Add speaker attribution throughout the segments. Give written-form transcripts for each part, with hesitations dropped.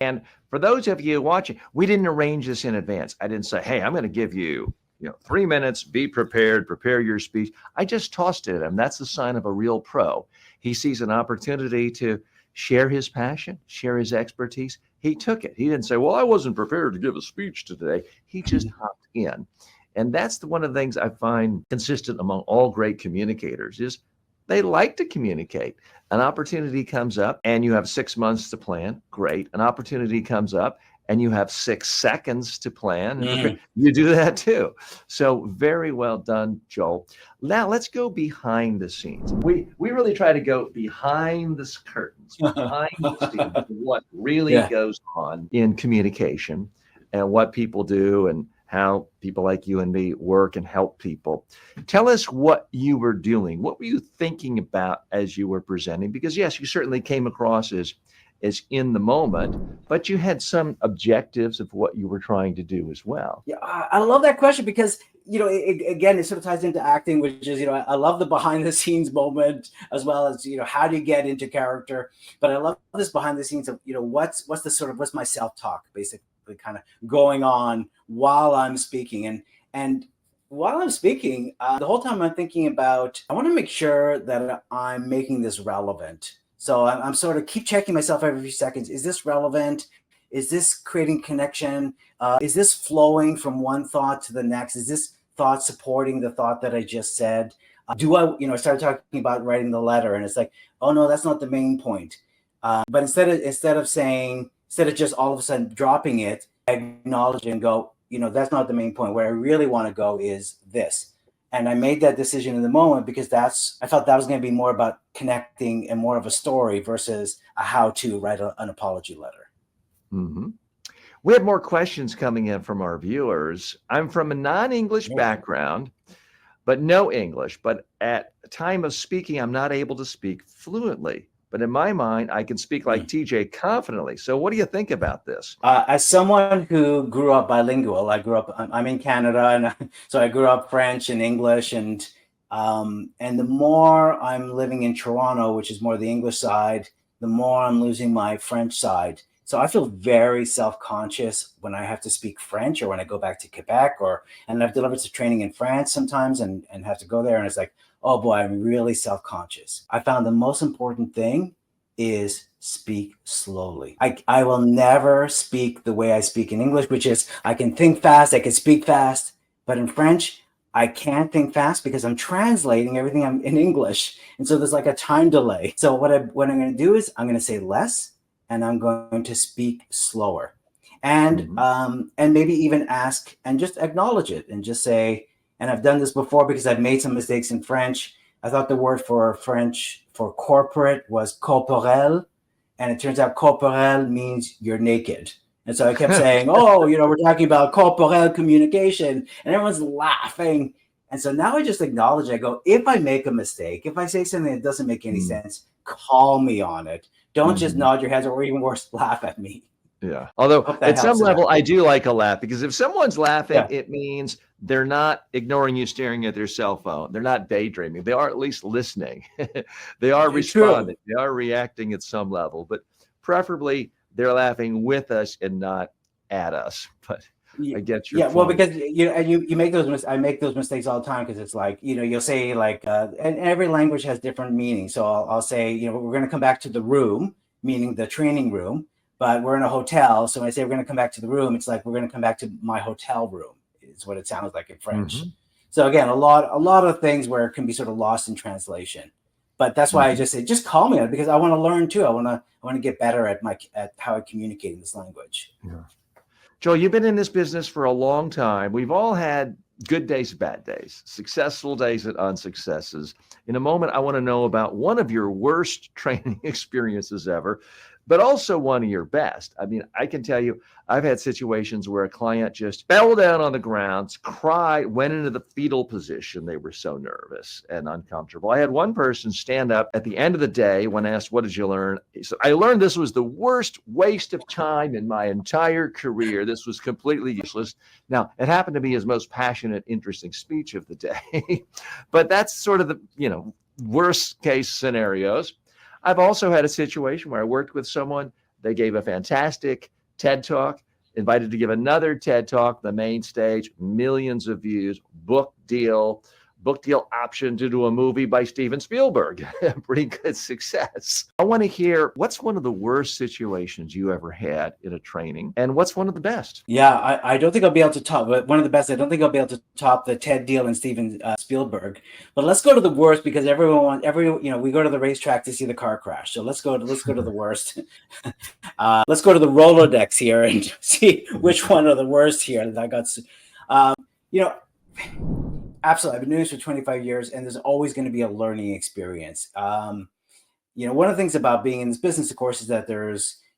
Speaker 1: And for those of you watching, we didn't arrange this in advance. I didn't say, hey, I'm going to give you, 3 minutes, be prepared, prepare your speech. I just tossed it at him. That's the sign of a real pro. He sees an opportunity to share his passion, share his expertise. He took it. He didn't say, well, I wasn't prepared to give a speech today. He just hopped in. And that's one of the things I find consistent among all great communicators is they like to communicate. An opportunity comes up and you have 6 months to plan. Great. An opportunity comes up and you have 6 seconds to plan. You do that too. So very well done, Joel. Now let's go behind the scenes. We really try to go behind the curtains, behind the scenes, what really goes on in communication and what people do and how people like you and me work and help people. Tell us what you were doing. What were you thinking about as you were presenting? Because yes, you certainly came across as in the moment, but you had some objectives of what you were trying to do as well.
Speaker 2: Yeah, I love that question because, again, it sort of ties into acting, which is, I love the behind the scenes moment as well as, how do you get into character? But I love this behind the scenes of, what's my self-talk basically kind of going on while I'm speaking. And while I'm speaking, the whole time I'm thinking about, I want to make sure that I'm making this relevant. So I'm sort of keep checking myself every few seconds. Is this relevant? Is this creating connection? Is this flowing from one thought to the next? Is this thought supporting the thought that I just said? I started talking about writing the letter and it's like, oh no, that's not the main point. But instead of just all of a sudden dropping it, I acknowledge it and go, that's not the main point. Where I really want to go is this. And I made that decision in the moment because I felt that was going to be more about connecting and more of a story versus a how to write an apology letter.
Speaker 1: Mm-hmm. We have more questions coming in from our viewers. I'm from a non-English background, but no English. But at the time of speaking, I'm not able to speak fluently. But in my mind, I can speak like TJ confidently. So what do you think about this?
Speaker 2: As someone who grew up bilingual, I'm in Canada, and so I grew up French and English. And the more I'm living in Toronto, which is more the English side, the more I'm losing my French side. So I feel very self-conscious when I have to speak French or when I go back to Quebec and I've delivered some training in France sometimes and have to go there. And it's like, oh boy, I'm really self-conscious. I found the most important thing is speak slowly. I will never speak the way I speak in English, which is I can think fast, I can speak fast, but in French, I can't think fast because I'm translating everything I'm in English. And so there's like a time delay. So what I'm going to do is I'm going to say less and I'm going to speak slower and maybe even ask and just acknowledge it and just say, and I've done this before because I've made some mistakes in French. I thought the word for French for corporate was corporel. And it turns out corporel means you're naked. And so I kept saying, we're talking about corporel communication and everyone's laughing. And so now I just acknowledge, I go, if I make a mistake, if I say something that doesn't make any sense, call me on it. Don't just nod your heads or even worse, laugh at me.
Speaker 1: Yeah. Although at some level, I do like a laugh because if someone's laughing, it means they're not ignoring you staring at their cell phone. They're not daydreaming. They are at least listening. They are responding. True. They are reacting at some level, but preferably they're laughing with us and not at us. But I get your point.
Speaker 2: Well, because you make those I make those mistakes all the time because it's like you'll say like and every language has different meanings. So I'll say we're going to come back to the room, meaning the training room. But we're in a hotel. So when I say we're going to come back to the room, it's like we're going to come back to my hotel room is what it sounds like in French. Mm-hmm. So again, a lot of things where it can be sort of lost in translation. But that's why I just say, just call me on it because I want to learn too. I want to get better at how I communicate in this language.
Speaker 1: Yeah. Joel, you've been in this business for a long time. We've all had good days, bad days, successful days and unsuccesses. In a moment, I want to know about one of your worst training experiences ever, but also one of your best. I mean, I can tell you, I've had situations where a client just fell down on the ground, cried, went into the fetal position. They were so nervous and uncomfortable. I had one person stand up at the end of the day when asked, what did you learn? He said, I learned this was the worst waste of time in my entire career. This was completely useless. Now, it happened to be his most passionate, interesting speech of the day. But that's sort of the, worst case scenarios. I've also had a situation where I worked with someone They gave a fantastic TED Talk, invited to give another TED Talk, the main stage, millions of views, book deal option to do a movie by Steven Spielberg. Pretty good success. I want to hear, what's one of the worst situations you ever had in a training, and what's one of the best?
Speaker 2: Yeah, I don't think I'll be able to top, but one of the best, I don't think I'll be able to top the TED deal and Steven Spielberg. But let's go to the worst, because we go to the racetrack to see the car crash. So let's go to the worst. Let's go to the Rolodex here and see which one are the worst here that I got. You know, absolutely. I've been doing this for 25 years, and there's always going to be a learning experience. One of the things about being in this business, of course, is that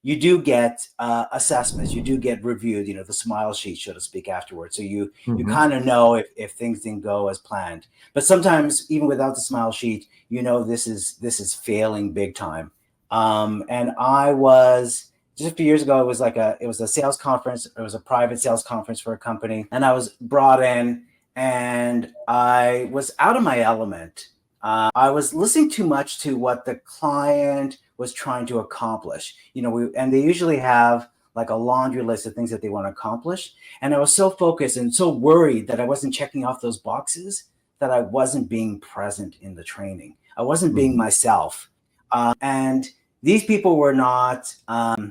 Speaker 2: you do get assessments, you do get reviewed, the smile sheet, so to speak, afterwards. So you kind of know if things didn't go as planned. But sometimes, even without the smile sheet, this is failing big time. And I was just a few years ago. It was a sales conference. It was a private sales conference for a company, and I was brought in. And I was out of my element. I was listening too much to what the client was trying to accomplish. And they usually have like a laundry list of things that they want to accomplish. And I was so focused and so worried that I wasn't checking off those boxes that I wasn't being present in the training. I wasn't being myself. And these people were not,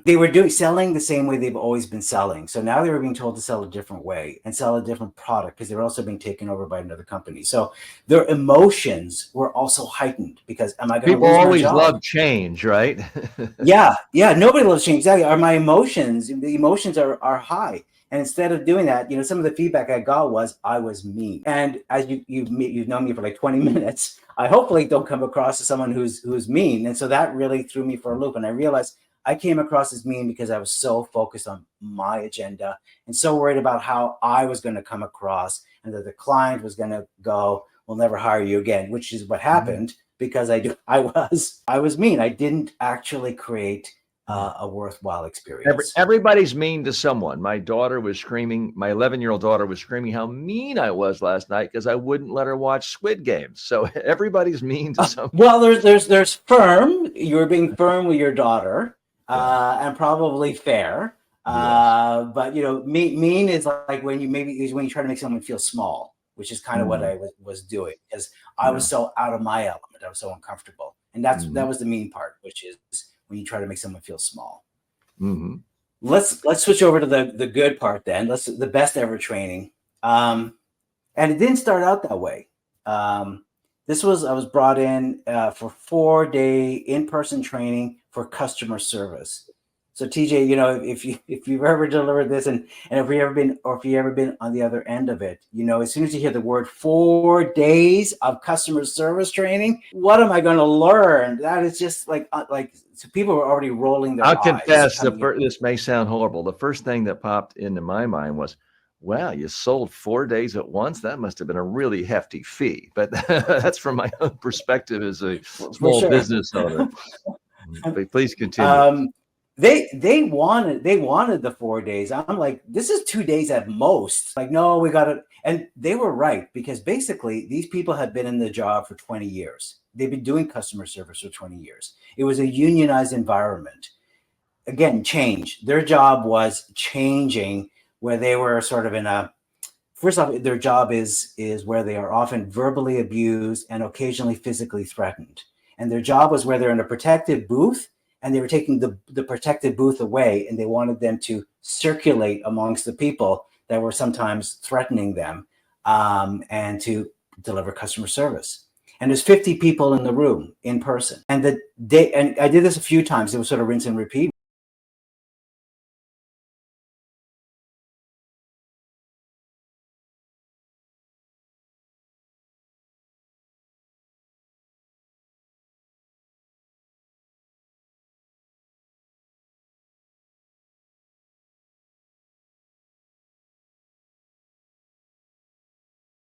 Speaker 2: they were selling the same way they've always been selling. So now they were being told to sell a different way and sell a different product, because they were also being taken over by another company. So their emotions were also heightened, because am I going to lose my job?
Speaker 1: People always love change, right?
Speaker 2: Yeah. Nobody loves change. Exactly. The emotions are high. And instead of doing that, some of the feedback I got was I was mean. And as you've known me for like 20 minutes, I hopefully don't come across as someone who's mean. And so that really threw me for a loop. And I realized I came across as mean because I was so focused on my agenda and so worried about how I was going to come across, and that the client was going to go, "We'll never hire you again," which is what happened, because I was mean. I didn't actually create a worthwhile experience.
Speaker 1: Everybody's mean to someone. My daughter was screaming, my 11-year-old daughter was screaming how mean I was last night because I wouldn't let her watch Squid Games. So everybody's mean to someone.
Speaker 2: Well, there's firm. You were being firm with your daughter, and probably fair.
Speaker 1: Yes.
Speaker 2: But mean is like when you try to make someone feel small, which is kind of what I was doing, because I was so out of my element. I was so uncomfortable, and that was the mean part, which is when you try to make someone feel small. Let's switch over to the good part then. The best ever training. And it didn't start out that way. I was brought in for 4-day in-person training for customer service. So TJ, if you've ever delivered this, and if you ever been on the other end of it, as soon as you hear the word 4 days of customer service training, what am I going to learn? That is just so people were already rolling their eyes.
Speaker 1: I'll confess, this may sound horrible. The first thing that popped into my mind was, wow, you sold 4 days at once? That must have been a really hefty fee. But that's from my own perspective as a small business owner. But please continue.
Speaker 2: They wanted the 4 days. I'm like, this is 2 days at most. Like, no, we got it. And they were right, because basically these people had been in the job for 20 years. They've been doing customer service for 20 years. It was a unionized environment. Again, change. Their job was changing, where they were sort of first off, their job is where they are often verbally abused and occasionally physically threatened. And their job was where they're in a protected booth, and they were taking the protected booth away, and they wanted them to circulate amongst the people that were sometimes threatening them, and to deliver customer service. And there's 50 people in the room in person. And I did this a few times. It was sort of rinse and repeat.